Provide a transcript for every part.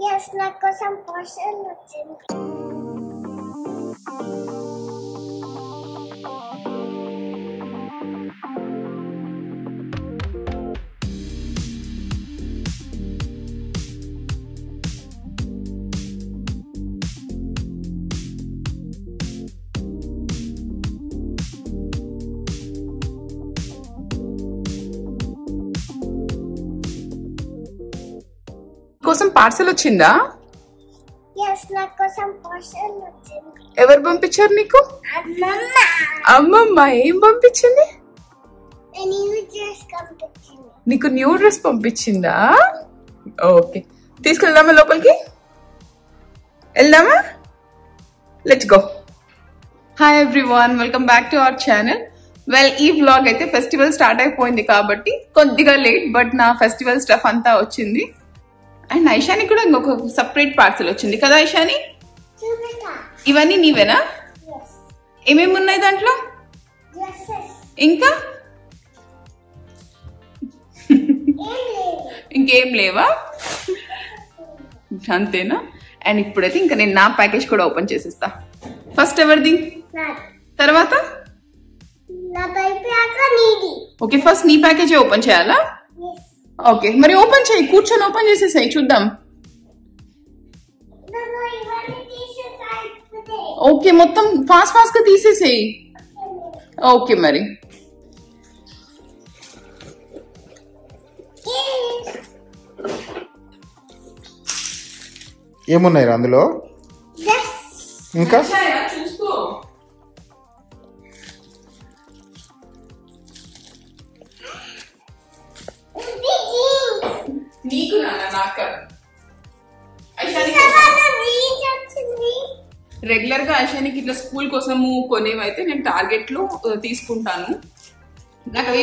Yes, నాకు some portion వచ్చింది. కోసం పార్సల్ వచ్చిందా? Yes, నాకు some portion వచ్చింది. ఎవరు పంపించారు నీకు? అమ్మమ్మ. అమ్మమ్మ ఏం పంపించింది? న్యూ డ్రెస్ పంపించింది. నీకు న్యూ డ్రెస్ పంపించిందా? ఓకే, తీసుకెళ్దామా లోపలికి? వెళ్దామా? Let's go. Hi everyone, welcome back to our channel. Well, ఈ వ్లాగ్ అయితే ఫెస్టివల్ స్టార్ట్ అయిపోయింది కాబట్టి కొద్దిగా లేట్, బట్ నా ఫెస్టివల్ స్టఫ్ అంతా వచ్చింది. అండ్ ఐషాని కూడా ఇంకొక సపరేట్ పార్సల్ వచ్చింది కదా ఐషాని? ఇవన్నీ నీవేనా? ఏమేమి ఉన్నాయి దాంట్లో? ఇంకా ఇంకేం లేవా? అంతేనా? అండ్ ఇప్పుడైతే ఇంకా నేను నా ప్యాకేజ్ కూడా ఓపెన్ చేసేస్తా. ఫస్ట్ ఎవరిది, తర్వాత ఓకే, ఫస్ట్ నీ ప్యాకేజ్ ఓపెన్ చేయాలా? ఓకే, మరి ఓపెన్ చేయి, కూర్చొని ఓపెన్ చేసేసాయి, చూద్దాం. ఓకే, మొత్తం ఫాస్ట్ ఫాస్ట్ గా తీసేసేయి. ఓకే, మరి ఏమున్నాయి అందులో? ఇంకా చూసుకో. నీకు నాకు రెగ్యులర్ గా ఐషానికి ఇట్లా స్కూల్ కోసము కొనేవైతే నేను టార్గెట్ లో తీసుకుంటాను. నాకు అవి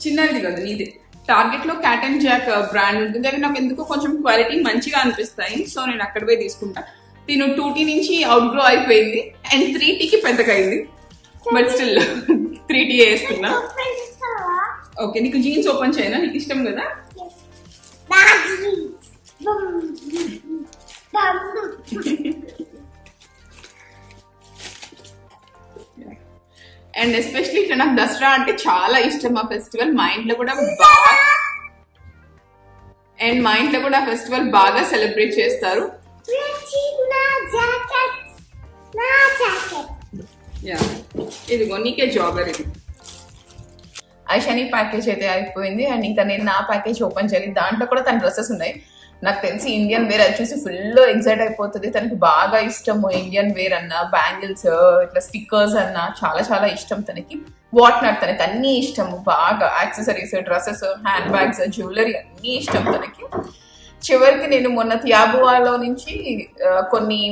చిన్నది కదా నీది. టార్గెట్ లో క్యాట్ అండ్ జాక్ బ్రాండ్ ఉంటుంది, అవి నాకు ఎందుకో కొంచెం క్వాలిటీ మంచిగా అనిపిస్తాయి. సో నేను అక్కడ పోయి తీసుకుంటా. నేను 2T నుంచి అవుట్ గ్రో అయిపోయింది అండ్ 3Tకి పెద్దగా అయింది, బట్ స్టిల్ 3T వేస్తున్నా. ఓకే, నీకు జీన్స్ ఓపెన్ చేయనా? నీకు ఇష్టం కదా? అండ్ ఎస్పెషలీ ఇట్లా నాకు దసరా అంటే చాలా ఇష్టం. ఆ ఫెస్టివల్ మా ఇంట్లో కూడా ఫెస్టివల్ బాగా సెలబ్రేట్ చేస్తారు. ఇదిగో నీకే జాగర్. ఇది ఐషాని ప్యాకేజ్ అయితే అయిపోయింది అండ్ ఇంకా నేను నా ప్యాకేజ్ ఓపెన్ చేయాలి. దాంట్లో కూడా తన డ్రెస్సెస్ ఉన్నాయి. నాకు తెలిసి ఇండియన్ వేర్ అది చూసి ఫుల్ ఎక్సైట్ అయిపోతుంది. తనకి బాగా ఇష్టము ఇండియన్ వేర్ అన్న, బ్యాంగిల్స్, ఇట్లా స్టిక్కర్స్ అన్న చాలా చాలా ఇష్టం తనకి. వాట్ నాట్, తనకి అన్ని ఇష్టము బాగా. Accessories, dresses, hand bags, jewellery అన్ని ఇష్టం తనకి. చివరికి నేను మొన్న థియాబువాలో నుంచి కొన్ని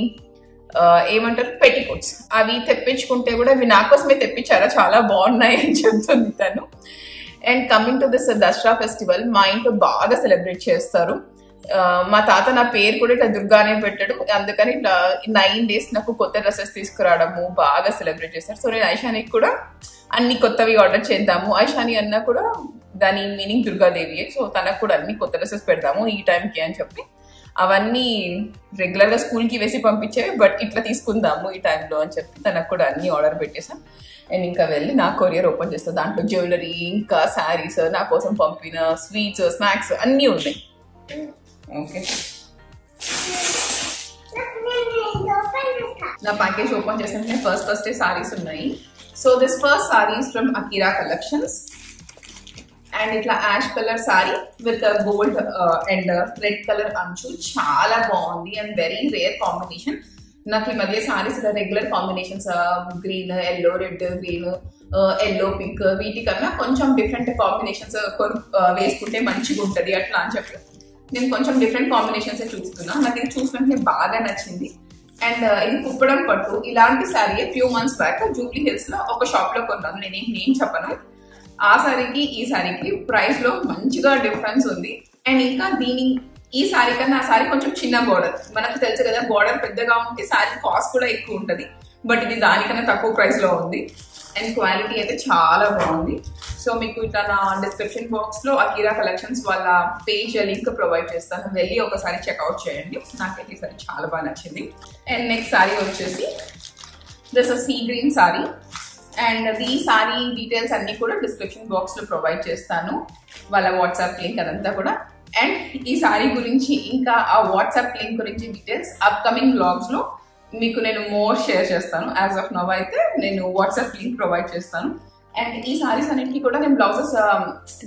ఏమంటారు పెట్టికోట్స్ అవి తెప్పించుకుంటే కూడా ఇవి నా కోసమే తెప్పించారా, చాలా బాగున్నాయి అని చెప్తుంది తను. And coming to this Dasara festival మా ఇంట్లో బాగా సెలబ్రేట్ చేస్తారు. మా తాత నా పేరు కూడా ఇట్లా దుర్గానే పెట్టాడు, అందుకని ఇట్లా 9 days నాకు కొత్త డ్రెస్సెస్ తీసుకురావడము బాగా సెలబ్రేట్ చేస్తారు. సో నేను ఐషానికి కూడా అన్ని కొత్తవి ఆర్డర్ చేద్దాము. ఐషాని అన్న కూడా దాని మీనింగ్ దుర్గాదేవియే, సో తనకు కూడా అన్ని కొత్త డ్రెస్సెస్ పెడదాము ఈ టైంకి అని చెప్పి అవన్నీ రెగ్యులర్ గా స్కూల్ కి వేసి పంపించేవి, బట్ ఇట్లా తీసుకుందాము ఈ టైంలో అని చెప్పి తనకు కూడా అన్ని ఆర్డర్ పెట్టేసాం. అండ్ ఇంకా వెళ్ళి నా కొరియర్ ఓపెన్ చేస్తాను. దాంట్లో జ్యువెలరీ, ఇంకా శారీస్, నా కోసం పంపిన స్వీట్స్, స్నాక్స్ అన్నీ ఉన్నాయి. ఓకే, నా ప్యాకేజ్ ఓపెన్ చేసాను. ఫస్ట్ సారీస్ ఉన్నాయి. So this first sari is from Akira collections and ఇట్లా ash colour sari with gold and red colour అంచు, చాలా బాగుంది అండ్ వెరీ రేర్ కాంబినేషన్. నాకు ఈ మధ్య saris regular combinations green, yellow, red, green, yellow, pink వీటికన్నా కొంచెం డిఫరెంట్ కాంబినేషన్స్ వేసుకుంటే మంచిగా ఉంటుంది అట్లా అని చెప్పి నేను కొంచెం డిఫరెంట్ కాంబినేషన్స్ చూస్తున్నా. నాకు ఇది చూసినట్టు బాగా నచ్చింది. అండ్ ఇది కుప్పడం పట్టు, ఇలాంటి sari few months back Jubilee hills లో ఒక షాప్ లో కొన్నాను. నేను ఏం చెప్పను, ఆ శారీకి ఈ శారీకి ప్రైస్ లో మంచిగా డిఫరెన్స్ ఉంది. అండ్ ఇంకా ఈ శారీ కన్నా ఆ శారీ కొంచెం చిన్న బార్డర్, మనకు తెలుసు కదా బార్డర్ పెద్దగా ఉంటే శారీ కాస్ట్ కూడా ఎక్కువ ఉంటుంది, బట్ ఇది దానికన్నా తక్కువ ప్రైస్ లో ఉంది. అండ్ క్వాలిటీ అయితే చాలా బాగుంది. సో మీకు ఇట్లా నా డిస్క్రిప్షన్ బాక్స్ లో అకీరా కలెక్షన్స్ వాళ్ళ పేజ్ లింక్ ప్రొవైడ్ చేస్తాను, వెళ్ళి ఒకసారి చెక్అవుట్ చేయండి. నాకైతే ఈ సారీ చాలా బాగా నచ్చింది. అండ్ నెక్స్ట్ సారీ వచ్చేసి this sea green sorry. And ఈ సారీ డీటెయిల్స్ అన్ని కూడా డిస్క్రిప్షన్ బాక్స్ లో ప్రొవైడ్ చేస్తాను, వాళ్ళ వాట్సాప్ లింక్ అదంతా కూడా. అండ్ ఈ సారీ గురించి ఇంకా ఆ వాట్సాప్ లింక్ గురించి డీటెయిల్స్ అప్కమింగ్ బ్లాగ్స్ లో మీకు నేను మోర్ షేర్ చేస్తాను. యాజ్ ఆఫ్ నవ్ అయితే నేను వాట్సాప్ లింక్ ప్రొవైడ్ చేస్తాను. అండ్ ఈ సారీస్ అన్నిటికీ కూడా నేను బ్లౌజెస్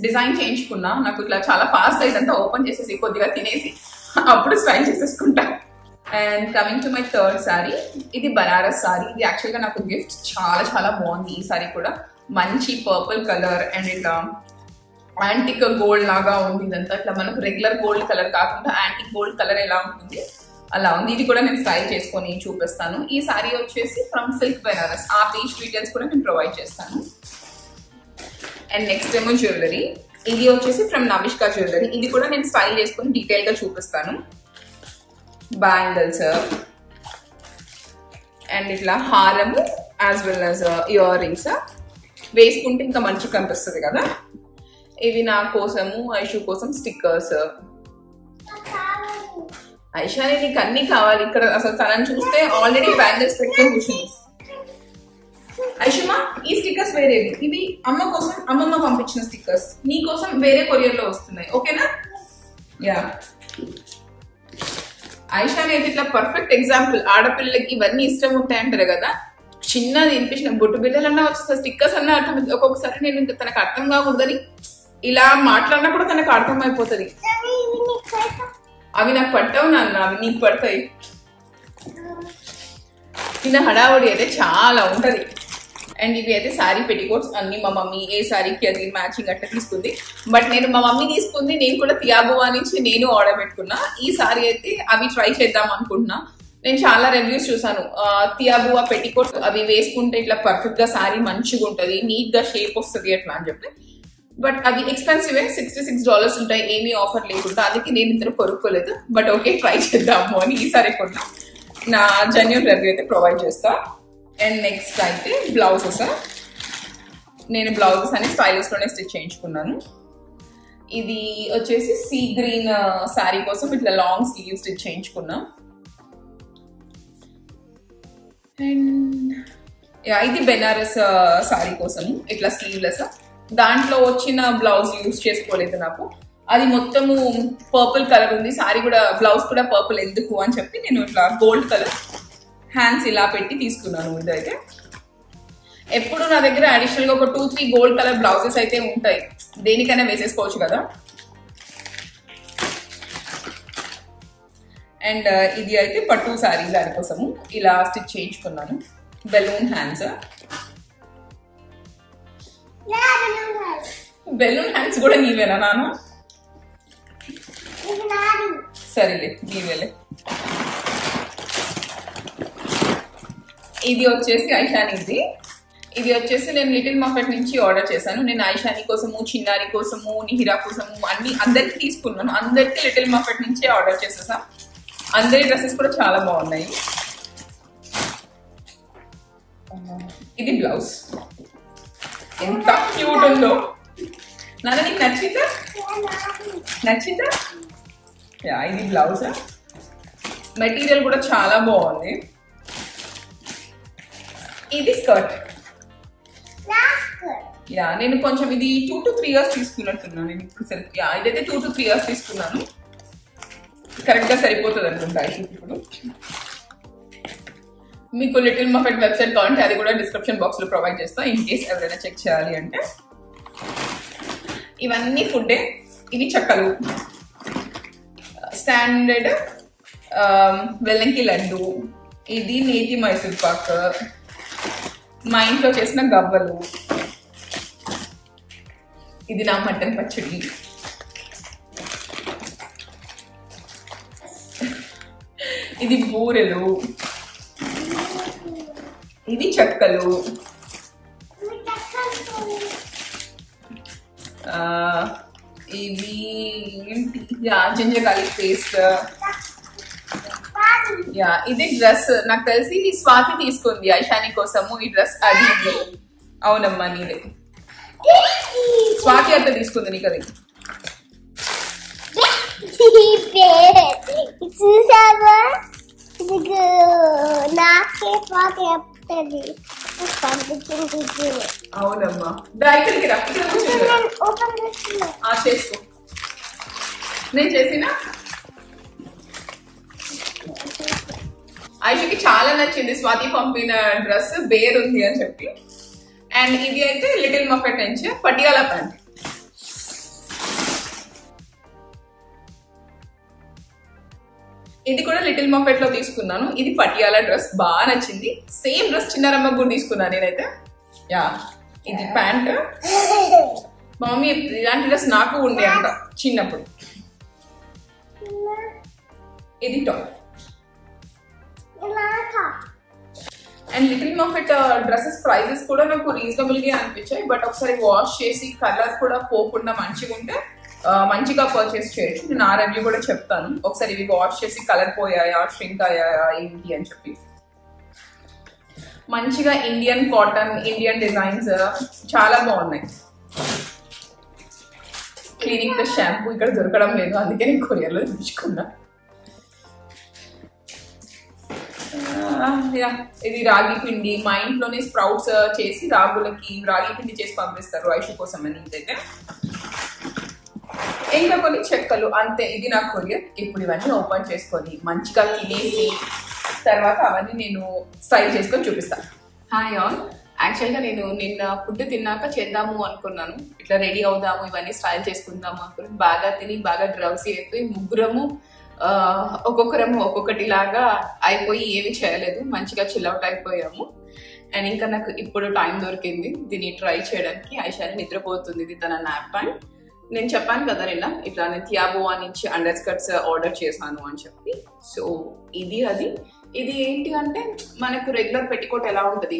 డిజైన్ చేయించుకున్నా. నాకు ఇట్లా చాలా ఫాస్ట్ ఇదంతా ఓపెన్ చేసేసి కొద్దిగా తినేసి అప్పుడు స్టైల్ చేసేసుకుంటా. And coming to my third sari, ఇది బనారస్ సారీ. ఇది యాక్చువల్గా నాకు గిఫ్ట్, చాలా చాలా బాగుంది. ఈ సారీ కూడా మంచి పర్పుల్ కలర్ అండ్ ఇట్లా యాంటిక్ గోల్డ్ లాగా ఉంది. ఇదంతా ఇట్లా మనకు రెగ్యులర్ గోల్డ్ కలర్ కాకుండా యాంటిక్ గోల్డ్ కలర్ ఎలా ఉంటుంది అలా ఉంది. ఇది కూడా నేను స్టైల్ చేసుకొని చూపిస్తాను. ఈ సారీ వచ్చేసి ఫ్రమ్ సిల్క్ బనారస్, ఆ పేజ్ డీటెయిల్స్ కూడా నేను ప్రొవైడ్ చేస్తాను. అండ్ నెక్స్ట్ ఏమో జ్యువెలరీ, ఇది వచ్చేసి ఫ్రమ్ నవిష్కా జ్యువెలరీ. ఇది కూడా నేను స్టైల్ చేసుకొని డీటెయిల్ గా చూపిస్తాను. బ్యాంగిల్స్ అండ్ ఇట్లా హారము as well as earrings వేసుకుంటే ఇంకా మంచిగా కనిపిస్తుంది కదా. ఇవి నా కోసము, ఐషు కోసం స్టిక్కర్స్. ఐషాని నీకు అన్ని కావాలి. ఇక్కడ అసలు తనని చూస్తే ఆల్రెడీ బ్యాంగిల్స్ పెట్టుకొని కూర్చుంది. ఐషుమా ఈ స్టిక్కర్స్ వేరేవి, ఇవి అమ్మ కోసం అమ్మమ్మ పంపించిన స్టిక్కర్స్, నీ కోసం వేరే కొరియర్ లో వస్తున్నాయి, ఓకేనా? యా, ఐషాని అయితే ఇట్లా పర్ఫెక్ట్ ఎగ్జాంపుల్. ఆడపిల్లలకి ఇవన్నీ ఇష్టం ఉంటాయి అంటారు కదా, చిన్నది వినిపించిన బొట్టు బిల్లలన్నా వచ్చేస్తా, స్టిక్కర్స్ అన్నా అర్థం. ఒక్కొక్కసారి నేను ఇంకా తనకు అర్థం కాకూడదని ఇలా మాట్లాడినా కూడా తనకు అర్థం అయిపోతుంది. అవి నాకు పట్టవు నాన్న, అవి నీకు పడతాయి. చిన్న హడావుడి అయితే చాలా ఉంటది. అండ్ ఇవి అయితే శారీ పెట్టికోట్స్ అన్ని మా మమ్మీ ఏ శారీకి అది మ్యాచింగ్ అట్లా తీసుకుంది. బట్ నేను మా మమ్మీ తీసుకుంది, నేను కూడా తియాబువా నుంచి నేను ఆర్డర్ పెట్టుకున్నా. ఈ సారీ అయితే అవి ట్రై చేద్దాం అనుకుంటున్నా. నేను చాలా రివ్యూస్ చూసాను, తియాబువా పెట్టికోట్ అవి వేసుకుంటే ఇట్లా పర్ఫెక్ట్ గా శారీ మంచిగా ఉంటుంది, నీట్ గా షేప్ వస్తుంది అట్లా అని చెప్పి. బట్ అవి ఎక్స్పెన్సివే, $66 ఉంటాయి, ఏమీ ఆఫర్ లేకుండా. అందుకే నేను ఇద్దరు కొనుక్కోలేదు. బట్ ఓకే, ట్రై చేద్దాము అని ఈసారి కొన్నా. నా జెన్యూన్ రివ్యూ అయితే ప్రొవైడ్ చేస్తా. అండ్ నెక్స్ట్ అయితే బ్లౌజెస్. నేను బ్లౌజెస్ అన్ని స్టైలిష్ లోనే స్టిచ్ చేయించుకున్నాను. ఇది వచ్చేసి సీ గ్రీన్ శారీ కోసం ఇట్లా లాంగ్ స్లీవ్ స్టిచ్ చేయించుకున్నా. అండ్ ఇది బెనారస్ శారీ కోసం ఇట్లా స్లీవ్లెస్. దాంట్లో వచ్చిన బ్లౌజ్ యూజ్ చేసుకోలేదు నాకు, అది మొత్తము పర్పుల్ కలర్ ఉంది. సారీ కూడా బ్లౌజ్ కూడా పర్పుల్ ఎందుకు అని చెప్పి నేను ఇట్లా గోల్డ్ కలర్ హ్యాండ్స్ ఇలా పెట్టి తీసుకున్నాను. ఇదైతే ఎప్పుడు నా దగ్గర అడిషనల్ గా ఒక 2-3 గోల్డ్ కలర్ బ్లౌజెస్ అయితే ఉంటాయి, దేనికైనా వేసేసుకోవచ్చు కదా. అండ్ ఇది అయితే పట్టు సారీ, దానికోసము ఇలా స్టిచ్ చేయించుకున్నాను. బెలూన్ హ్యాండ్స్, బెలూన్ హ్యాండ్స్ కూడా నీవేనా నాన్న? సరేలే, నీవేలే. ఇది వచ్చేసి ఐషానిది. ఇది వచ్చేసి నేను లిటిల్ మార్కెట్ నుంచి ఆర్డర్ చేశాను. నేను ఐషాని కోసము, చిన్నారి కోసము, నిహిరా కోసము అన్ని అందరికి తీసుకున్నాను. అందరికి లిటిల్ మార్కెట్ నుంచే ఆర్డర్ చేసేసా. అందరి డ్రెస్సెస్ కూడా చాలా బాగున్నాయి. ఇది బ్లౌజ్ ఎంత క్యూట్ ఉందో నాన్న, నీకు నచ్చిందా? నచ్చిందా? ఇది బ్లౌజ్, మెటీరియల్ కూడా చాలా బాగుంది. ఇది స్కర్ట్. నేను కొంచెం ఇది 2 to 3 years తీసుకున్నట్టున్నాను నేను ఇప్పుడు. ఇదైతే 2 to 3 years తీసుకున్నాను. కరెక్ట్ గా సరిపోతుంది అనుకుంటా. ఇప్పుడు మీకు లిటిల్ మార్కెట్ వెబ్సైట్ కావాలంటే అది కూడా డిస్క్రిప్షన్ బాక్స్ లో ప్రొవైడ్ చేస్తా, ఇన్ కేస్ ఎవరైనా చెక్ చేయాలి అంటే. ఇవన్నీ ఫుడ్డే. ఇవి చక్కలు, స్టాండర్డ్ వెల్లంకి లడ్డు, ఇది నేతి మైసూర్ పాక్, మా ఇంట్లో చేసిన గవ్వలు, ఇది నా మటన్ పచ్చడి, ఇది బూరెలు, ఇది చెక్కలు, ఇవి జింజర్ గార్లిక్ పేస్ట్. ఇది డ్రెస్ నాకు తెలిసి స్వాతి తీసుకుంది ఐషాని కోసము ఈ డ్రెస్. అది అవునమ్మా నీదే. స్వాతి అట్లా తీసుకుంది నీకు అది. చూసావా నాకే పాటి చెప్తుంది పంపించింది. అవునమ్మా ఇక్కడికి రా, ఇక్కడ కూర్చో. ఓపెన్ చేస్తున్నా. చేసుకో. నేను చేసిన ఐషుకి చాలా నచ్చింది స్వాతి పంపిన డ్రెస్, బేర్ ఉంది అని చెప్పి. అండ్ ఇది అయితే లిటిల్ మఫెట్ నుంచి పటియాలా ప్యాంట్. ఇది కూడా లిటిల్ మఫెట్ లో తీసుకున్నాను. ఇది పటియాలా డ్రెస్ బాగా నచ్చింది. సేమ్ డ్రెస్ చిన్నారమ్మకు కూడా తీసుకున్నాను నేనైతే. యా ఇది ప్యాంట్. మా మమ్మీ ఇలాంటి డ్రెస్ నాకు ఉండే అంట చిన్నప్పుడు. ఇది top. And little Muffet dresses prices కూడా నాకు రీజనబుల్ గా అనిపించాయి. బట్ ఒకసారి వాష్ చేసి కలర్ కూడా పోకుండా మంచిగా ఉంటే మంచిగా పర్చేస్ చేయొచ్చు. నేను ఆ రివ్యూ కూడా చెప్తాను. ఒకసారి ఇవి వాష్ చేసి కలర్ పోయాయా, ష్రింక్ అయ్యాయా ఏంటి అని చెప్పి. మంచిగా ఇండియన్ కాటన్, ఇండియన్ డిజైన్స్ చాలా బాగున్నాయి. క్లినిక్ ప్లస్ షాంపూ ఇక్కడ దొరకడం లేదు, అందుకే నేను కొరియర్లో తెచ్చుకున్నా. ఇది రాగి పిండి. మా ఇంట్లోనే స్ప్రౌట్స్ చేసి రాగులకి రాగి పిండి చేసి పంపిస్తారు ఐషు కోసం అని. ఇదైతే ఇంకా కొన్ని చెక్కలు అంతే. ఇది నా కొరియర్. ఇప్పుడు ఇవన్నీ ఓపెన్ చేసుకొని మంచిగా తినేసి తర్వాత అవన్నీ నేను స్టైల్ చేసుకొని చూపిస్తాను. Hi all. యాక్చువల్గా నేను నిన్న ఫుడ్ తిన్నాక చేద్దాము అనుకున్నాను, ఇట్లా రెడీ అవుదాము, ఇవన్నీ స్టైల్ చేసుకుందాము అనుకున్నాను. బాగా తిని బాగా డ్రౌసీ అయిపోయి ముగ్గురము ఒక్కొక్కరము ఒక్కొక్కటి లాగా అయిపోయి ఏమి చేయలేదు, మంచిగా చిల్అవుట్ అయిపోయాము. అండ్ ఇంకా నాకు ఇప్పుడు టైం దొరికింది దీన్ని ట్రై చేయడానికి. ఐషాని నిద్రపోతుంది, ఇది తన నాప్ టైం. నేను చెప్పాను కదా నిన్న ఇట్లా నేను థియాబోవా నుంచి అండర్ స్కర్ట్స్ ఆర్డర్ చేశాను అని చెప్పి. సో ఇది అది. ఇది ఏంటి అంటే మనకు రెగ్యులర్ పెట్టికోట్ ఎలా ఉంటుంది,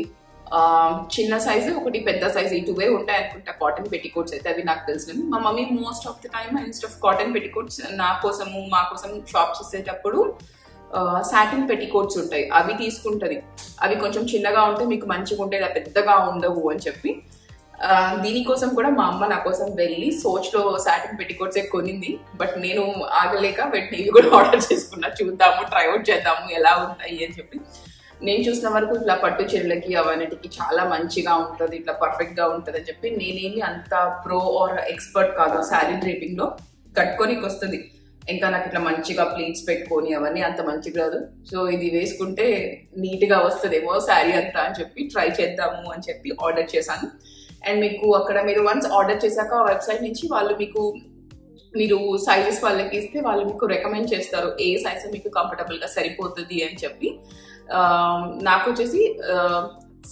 చిన్న సైజు ఒకటి పెద్ద సైజు ఇటువే ఉంటాయి అనుకుంటా కాటన్ పెట్టికోట్స్ అయితే. అవి నాకు తెలిసినవి. మా mummy most of the time instead of cotton petticoats నా కోసము మా కోసం షాప్ చేసేటప్పుడు సాటిన్ పెట్టికోట్స్ ఉంటాయి అవి తీసుకుంటది. అవి కొంచెం చిన్నగా ఉంటే మీకు మంచిగా ఉంటాయి, పెద్దగా ఉండవు అని చెప్పి. దీనికోసం కూడా మా అమ్మ నా కోసం వెళ్ళి సోచ్ లో సాటిన్ పెట్టికోట్స్ కొనింది. బట్ నేను ఆగలేక వెంటనే ఇవి కూడా ఆర్డర్ చేసుకున్నా, చూద్దాము ట్రైఅవుట్ చేద్దాము ఎలా ఉంటాయి అని చెప్పి. నేను చూసిన వరకు ఇట్లా పట్టు చీరలకి అవన్నిటికి చాలా మంచిగా ఉంటుంది, ఇట్లా పర్ఫెక్ట్ గా ఉంటుంది అని చెప్పి. నేనేమి అంత ప్రో ఆర్ ఎక్స్పర్ట్ కాదు శారీ డ్రేపింగ్ లో, కట్టుకోనికి వస్తుంది. ఇంకా నాకు ఇట్లా మంచిగా ప్లీట్స్ పెట్టుకొని అవన్నీ అంత మంచిగా రాదు. సో ఇది వేసుకుంటే నీట్ గా వస్తుందేమో శారీ అంతా అని చెప్పి ట్రై చేద్దాము అని చెప్పి ఆర్డర్ చేశాను. అండ్ మీకు అక్కడ మీరు వన్స్ ఆర్డర్ చేశాక వెబ్సైట్ నుంచి వాళ్ళు మీరు సైజెస్ వాళ్ళకి ఇస్తే వాళ్ళు మీకు రికమెండ్ చేస్తారు ఏ సైజ్ మీకు కంఫర్టబుల్ గా సరిపోతుంది అని చెప్పి. నాకు వచ్చేసి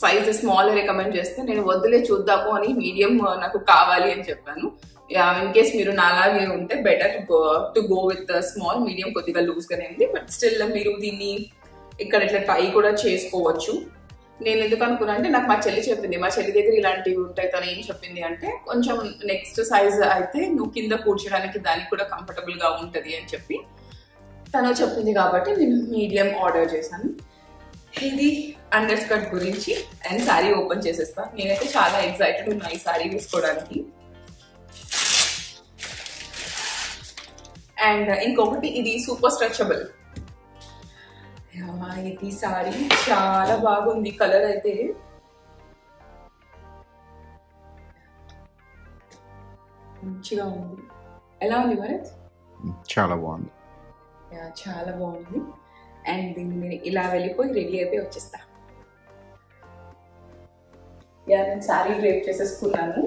సైజ్ స్మాల్ రికమెండ్ చేస్తే నేను వద్దులే చూద్దాము అని మీడియం నాకు కావాలి అని చెప్పాను. ఇన్ కేస్ మీరు నాలాగే ఉంటే better to go with small. Medium కొద్దిగా లూజ్ గానే ఉంది, బట్ స్టిల్ మీరు దీన్ని ఇక్కడ ఇట్లా టై కూడా చేసుకోవచ్చు. నేను ఎందుకు అనుకున్నా అంటే నాకు మా చెల్లి చెప్పింది, మా చెల్లి దగ్గర ఇలాంటివి ఉంటాయి. తను ఏం చెప్పింది అంటే కొంచెం నెక్స్ట్ సైజ్ అయితే నువ్వు కింద కూర్చోడానికి దానికి కూడా కంఫర్టబుల్ గా ఉంటది అని చెప్పి తను చెప్పింది. కాబట్టి నేను మీడియం ఆర్డర్ చేశాను. ఇది అండర్ స్కర్ట్ గురించి. అండ్ శారీ ఓపెన్ చేసేస్తా. నేనైతే చాలా ఎక్సైటెడ్ ఉన్నా ఈ శారీ వేసుకోవడానికి. అండ్ ఇంకొకటి ఇది సూపర్ స్ట్రెచబుల్. ఇది సారీ చాలా బాగుంది. కలర్ అయితే మంచిగా ఉంది. ఎలా ఉంది భరత్? చాలా బాగుంది. చాలా బాగుంది. అండ్ దీన్ని ఇలా వెళ్ళిపోయి రెడీ అయిపోయి వచ్చేస్తా. నేను శారీ డ్రేప్ చేసేసుకున్నాను.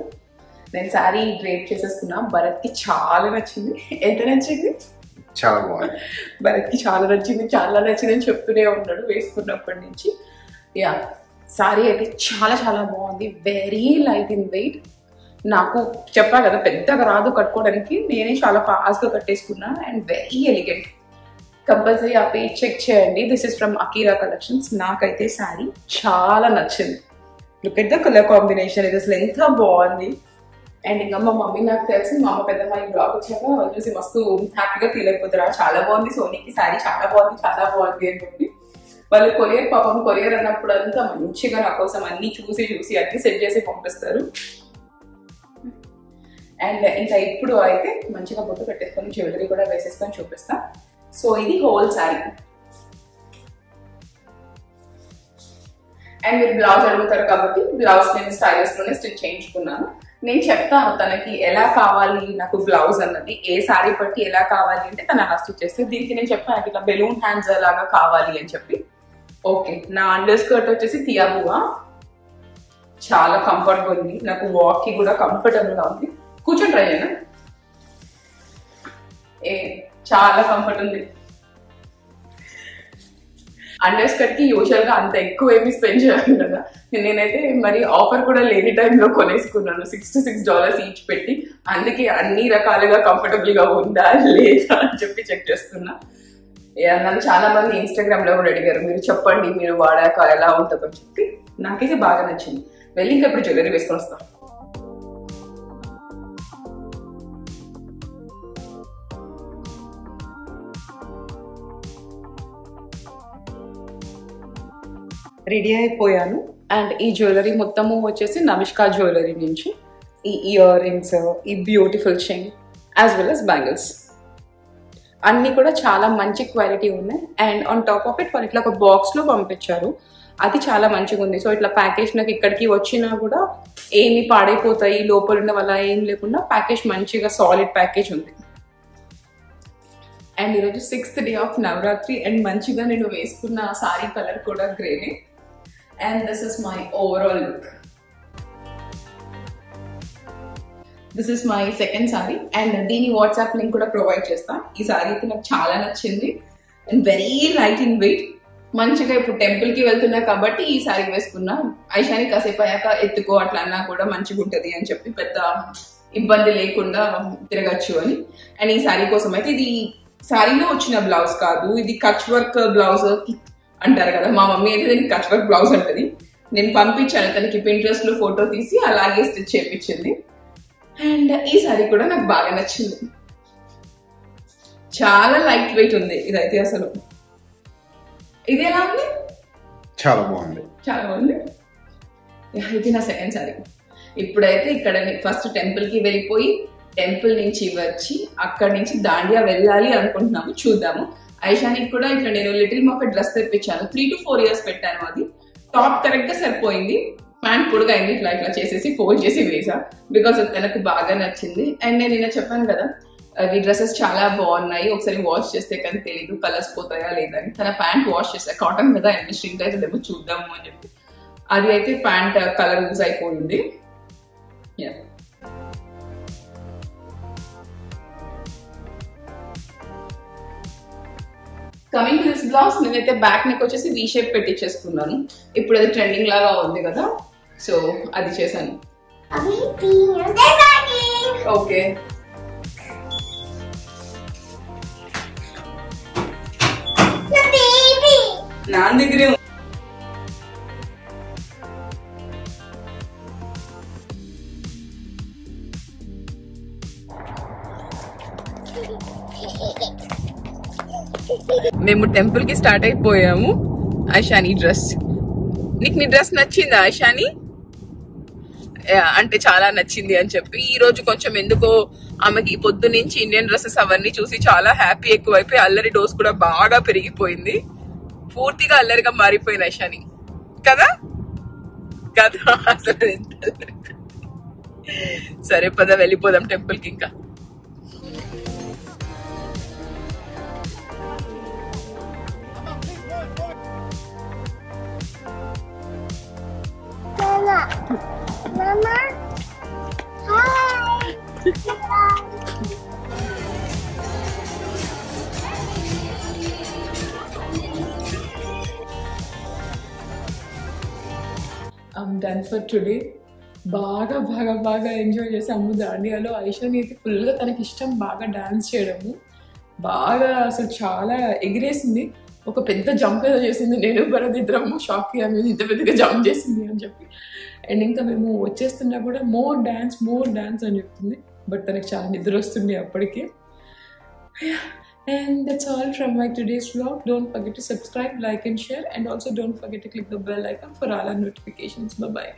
భరత్ కి చాలా నచ్చింది. ఎంత నచ్చింది? చాలా బాగుంది. భరత్ కి చాలా నచ్చింది అని చెప్తూనే ఉన్నాడు వేసుకున్నప్పటి నుంచి. సారీ అయితే చాలా చాలా బాగుంది. Very light in wait. నాకు చెప్పా కదా పెద్దగా రాదు కట్టుకోవడానికి, నేనే చాలా ఫాస్ట్ గా కట్టేసుకున్నా. And very elegant. కంపల్సరీ ఆ పేజ్ చెక్ చేయండి. This is from Akira collections. నాకైతే శారీ చాలా నచ్చింది. Look at the colour combination. ఇది అసలు ఎంత బాగుంది. అండ్ ఇంకా మా మమ్మీ నాకు తెలిసి మా అమ్మ పెద్దమ్మ ఈ బ్లాగ్ వచ్చాక వాళ్ళు చూసి మస్తు హ్యాపీగా ఫీల్ అయిపోతారు. చాలా బాగుంది సోనీకి శారీ, చాలా బాగుంది అని చెప్పి. వాళ్ళు కొరియర్ అన్నప్పుడు అంతా మంచిగా నా కోసం అన్ని చూసి అన్ని సెట్ చేసి పంపిస్తారు. అండ్ ఇంకా ఇప్పుడు అయితే మంచిగా బొట్టు పెట్టేసుకొని జ్యువెలరీ కూడా వేసేసుకొని చూపిస్తా. సో ఇది హోల్ శారీ. అండ్ మీరు బ్లౌజ్ అడుగుతారు కాబట్టి బ్లౌజ్ నేను స్టైలిష్లోనే స్టిచ్ చేయించుకున్నాను. నేను చెప్తాను తనకి ఎలా కావాలి నాకు బ్లౌజ్ అన్నది, ఏ శారీ బట్టి ఎలా కావాలి అంటే తను అలా స్టిచ్ చేస్తే. దీనికి నేను చెప్పాను ఇట్లా బెలూన్ హ్యాండ్స్ లాగా కావాలి అని చెప్పి. ఓకే, నా అండర్ స్కర్ట్ వచ్చేసి తియాబుగా, చాలా కంఫర్టబుల్ ఉంది, నాకు వాక్ కి కూడా కంఫర్టబుల్ గా ఉంది. కూర్చొని ట్రై చేయనా? చాలా కంఫర్ట్ ఉంది. అండర్ స్కర్ట్ కి యూజువల్ గా అంత ఎక్కువ ఏమి స్పెండ్ చేయాలి కదా, నేనైతే మరి ఆఫర్ కూడా లేని టైంలో కొనేసుకున్నాను $66 ఈచ్ పెట్టి. అందుకే అన్ని రకాలుగా కంఫర్టబుల్ గా ఉందా లేదా అని చెప్పి చెక్ చేస్తున్నా. నన్ను చాలా మంది ఇన్స్టాగ్రామ్ లో కూడా అడిగారు, మీరు చెప్పండి మీరు వాడాక ఎలా ఉంటుందని చెప్పి. నాకైతే బాగా నచ్చింది. వెళ్ళి ఇంకా ఇప్పుడు జ్యువెలరీ వేసుకొని వస్తాం. రెడీ అయిపోయాను. అండ్ ఈ జ్యువెలరీ మొత్తము వచ్చేసి నమిష్కా జ్యువెలరీ నుంచి ఈ ఇయర్ రింగ్స్, ఈ beautiful chain as well as bangles అన్నీ కూడా చాలా మంచి క్వాలిటీ ఉన్నాయి. And on top of it వాళ్ళు ఇట్లా ఒక బాక్స్లో పంపించారు, అది చాలా మంచిగా ఉంది. సో ఇట్లా ప్యాకేజ్ నాకు ఇక్కడికి వచ్చినా కూడా ఏమి పాడైపోతాయి లోపల ఉన్న వల్ల ఏం లేకుండా ప్యాకేజ్ మంచిగా సాలిడ్ ప్యాకేజ్ ఉంది. అండ్ ఈరోజు 6th day of Navratri and మంచిగా నేను వేసుకున్న సారీ కలర్ కూడా గ్రేనే. And this is my overall look. This is my second sari and దీని వాట్సాప్ లింక్ కూడా ప్రొవైడ్ చేస్తా. ఈ సారీ అయితే నాకు చాలా నచ్చింది and very light in weight. మంచిగా ఇప్పుడు టెంపుల్ కి వెళ్తున్నా కాబట్టి ఈ సారీ వేసుకున్నా. ఐషాని కాసేపు అయ్యాక ఎత్తుకో అట్లా అన్నా కూడా మంచిగా ఉంటది అని చెప్పి పెద్ద ఇబ్బంది లేకుండా తిరగచ్చు అని. అండ్ ఈ సారీ కోసం అయితే ఇది శారీలో వచ్చిన బ్లౌజ్ కాదు, ఇది కచ్ వర్క్ బ్లౌజ్ అంటారు కదా, మా మమ్మీ అయితే దీనికి కచ్ వర్క్ బ్లౌజ్ అంటది. నేను పంపించాను తనకి పింట్రెస్ట్ లో ఫోటో తీసి అలాగే స్టిచ్ చేయించింది. అండ్ ఈ సారీ కూడా నాకు బాగా నచ్చింది, చాలా లైట్ వెయిట్ ఉంది ఇదైతే. అసలు ఇది ఎలా ఉంది? చాలా బాగుంది, చాలా బాగుంది. ఇది నా సెకండ్ సారీ. ఇప్పుడైతే ఇక్కడ ఫస్ట్ టెంపుల్ కి వెళ్ళిపోయి టెంపుల్ నుంచి వచ్చి అక్కడి నుంచి దాండియా వెళ్ళాలి అనుకుంటున్నాము, చూద్దాము. ఐషానికి కూడా ఇట్లా నేను లిటిల్ మాఫ్ డ్రెస్ తెప్పించాను, 3 to 4 years పెట్టాను. అది టాప్ కరెక్ట్ గా సరిపోయింది, ప్యాంట్ పొడుగా అయింది, ఇట్లా ఇట్లా చేసేసి ఫోల్డ్ చేసి వేసా బికాస్ తనకు బాగా నచ్చింది. అండ్ నేను నిన్న చెప్పాను కదా అవి డ్రెస్సెస్ చాలా బాగున్నాయి, ఒకసారి వాష్ చేస్తే కానీ తెలియదు కలర్స్ పోతాయా లేదని. తన ప్యాంట్ వాష్ చేసా, కాటన్ కదా ఎంత స్ట్రింక్ అయితే లేమో చూద్దాము అని చెప్పి. అది అయితే ప్యాంట్ కలర్ యూజ్ అయిపోయింది. కమింగ్ టు దిస్ బ్లౌజ్, నేనైతే బ్యాక్ నెక్ వచ్చేసి వీ షేప్ పెట్టించేసుకున్నాను. ఇప్పుడు అది ట్రెండింగ్ లాగా ఉంది కదా, సో అది చేశాను. ఓకే, నా దగ్గరే మేము టెంపుల్ కి స్టార్ట్ అయిపోయాము. ఐషాని డ్రెస్, నీకు నీ డ్రెస్ నచ్చిందా ఐషాని? అంటే చాలా నచ్చింది అని చెప్పి. ఈ రోజు కొంచెం ఎందుకో ఆమెకి పొద్దు నుంచి ఇండియన్ డ్రెస్సెస్ అవన్నీ చూసి చాలా హ్యాపీ ఎక్కువైపోయి అల్లరి డోస్ కూడా బాగా పెరిగిపోయింది, పూర్తిగా అల్లరిగా మారిపోయింది ఐషాని కదా కదా అసలు. సరే పద వెళ్ళిపోదాం టెంపుల్ కి. ఇంకా Mama, hi. I'm done for today. బాగా బాగా బాగా ఎంజాయ్ చేసాము దాండియాలో. ఐషాని అయితే ఫుల్గా తనకి ఇష్టం బాగా డాన్స్ చేయడము, బాగా అసలు చాలా ఎగిరేసింది. ఒక పెద్ద జంప్ ఏదో చేసింది, నేను భరత్ ఇద్దరము షాక్ అయ్యాము ఇంత పెద్దగా జంప్ చేసింది అని చెప్పి. అండ్ ఇంకా మేము వచ్చేస్తున్నా కూడా మోర్ డాన్స్ అని చెప్తుంది, బట్ తనకి చాలా నిద్ర వస్తుంది అప్పటికే. And that's all from my today's vlog. Don't forget to subscribe, like and share, and also don't forget to click the bell icon for all our notifications. Bye bye.